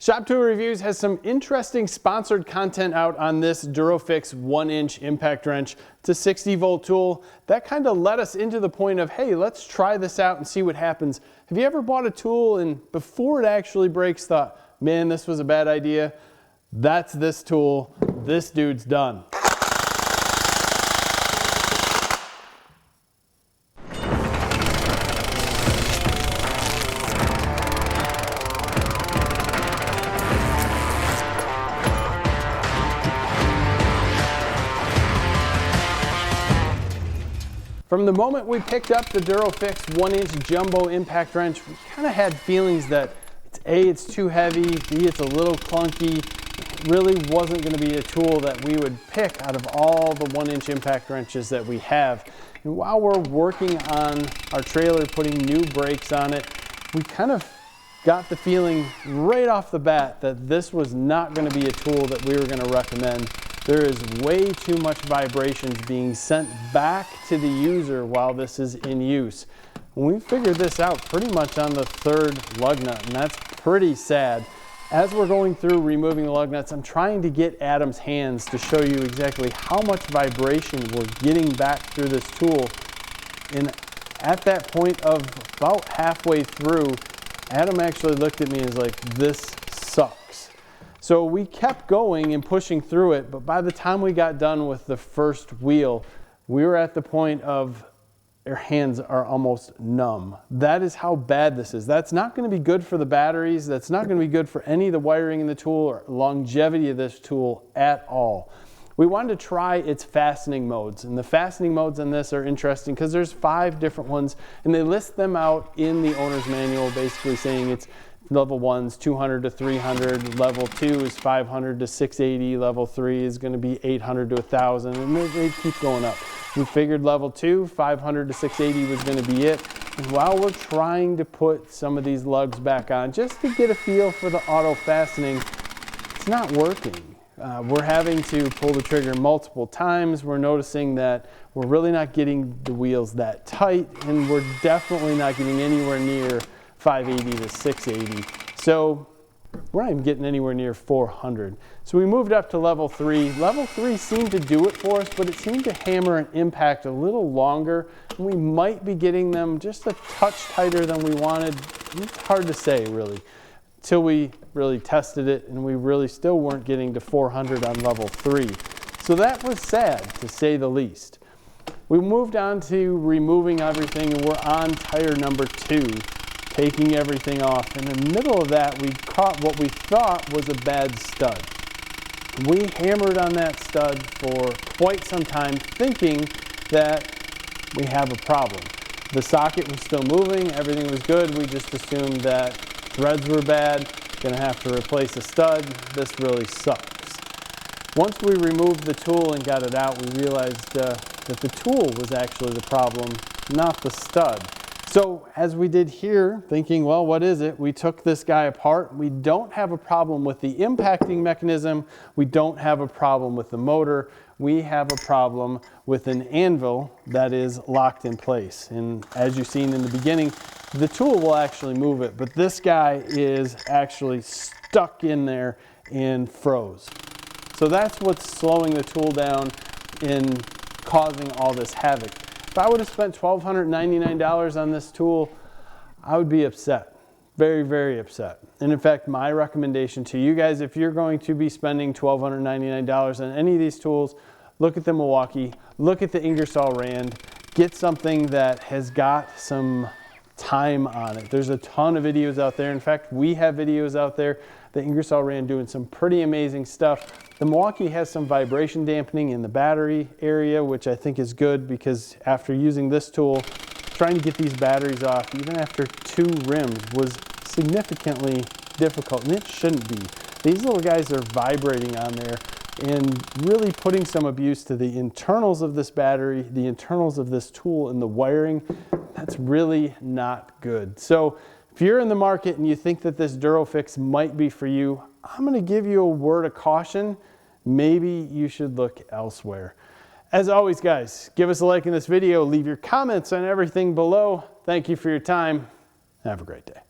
Shop Tool Reviews has some interesting sponsored content out on this Durofix 1-inch impact wrench. It's a 60-volt tool. That kind of led us into the point of, hey, let's try this out and see what happens. Have you ever bought a tool and before it actually breaks thought, man, this was a bad idea? That's this tool. This dude's done. From the moment we picked up the Durofix 1-inch jumbo impact wrench, we kind of had feelings that it's too heavy, B, it's a little clunky. It really wasn't going to be a tool that we would pick out of all the 1-inch impact wrenches that we have. And while we're working on our trailer, putting new brakes on it, we kind of got the feeling right off the bat that this was not going to be a tool that we were going to recommend. There is way too much vibrations being sent back to the user while this is in use. We figured this out pretty much on the third lug nut, and that's pretty sad. As we're going through removing the lug nuts, I'm trying to get Adam's hands to show you exactly how much vibration we're getting back through this tool. And at that point of about halfway through, Adam actually looked at me and was like, this sucks. So we kept going and pushing through it, but by the time we got done with the first wheel, we were at the point of our hands are almost numb. That is how bad this is. That's not going to be good for the batteries. That's not going to be good for any of the wiring in the tool or longevity of this tool at all. We wanted to try its fastening modes, and the fastening modes on this are interesting because there's 5 different ones, and they list them out in the owner's manual, basically saying it's level 1's 200 to 300, level 2 is 500 to 680, level 3 is going to be 800 to 1000, and they keep going up. We figured level 2, 500 to 680 was going to be it. And while we're trying to put some of these lugs back on, just to get a feel for the auto fastening, it's not working. We're having to pull the trigger multiple times. We're noticing that we're really not getting the wheels that tight, and we're definitely not getting anywhere near 580 to 680. So we're not even getting anywhere near 400. So we moved up to level 3. Level 3 seemed to do it for us, but it seemed to hammer and impact a little longer. And we might be getting them just a touch tighter than we wanted. It's hard to say, really, until we really tested it, and we really still weren't getting to 400 on level 3. So that was sad, to say the least. We moved on to removing everything, and we're on tire number 2. Taking everything off. In the middle of that, we caught what we thought was a bad stud. We hammered on that stud for quite some time, thinking that we have a problem. The socket was still moving, everything was good. We just assumed that threads were bad, gonna have to replace a stud. This really sucks. Once we removed the tool and got it out, we realized that the tool was actually the problem, not the stud. So as we did here, thinking, well, what is it? We took this guy apart. We don't have a problem with the impacting mechanism. We don't have a problem with the motor. We have a problem with an anvil that is locked in place. And as you've seen in the beginning, the tool will actually move it, but this guy is actually stuck in there and froze. So that's what's slowing the tool down and causing all this havoc. If I would have spent $1,299 on this tool, I would be upset. Very, very upset. And in fact, my recommendation to you guys, if you're going to be spending $1,299 on any of these tools, look at the Milwaukee, look at the Ingersoll Rand, get something that has got some time on it. There's a ton of videos out there. In fact, we have videos out there. The Ingersoll Rand doing some pretty amazing stuff. The Milwaukee has some vibration dampening in the battery area, which I think is good because after using this tool, trying to get these batteries off, even after 2 rims, was significantly difficult, and it shouldn't be. These little guys are vibrating on there and really putting some abuse to the internals of this battery, the internals of this tool, and the wiring. That's really not good. So if you're in the market and you think that this Durofix might be for you, I'm going to give you a word of caution. Maybe you should look elsewhere. As always, guys, give us a like in this video. Leave your comments on everything below. Thank you for your time. Have a great day.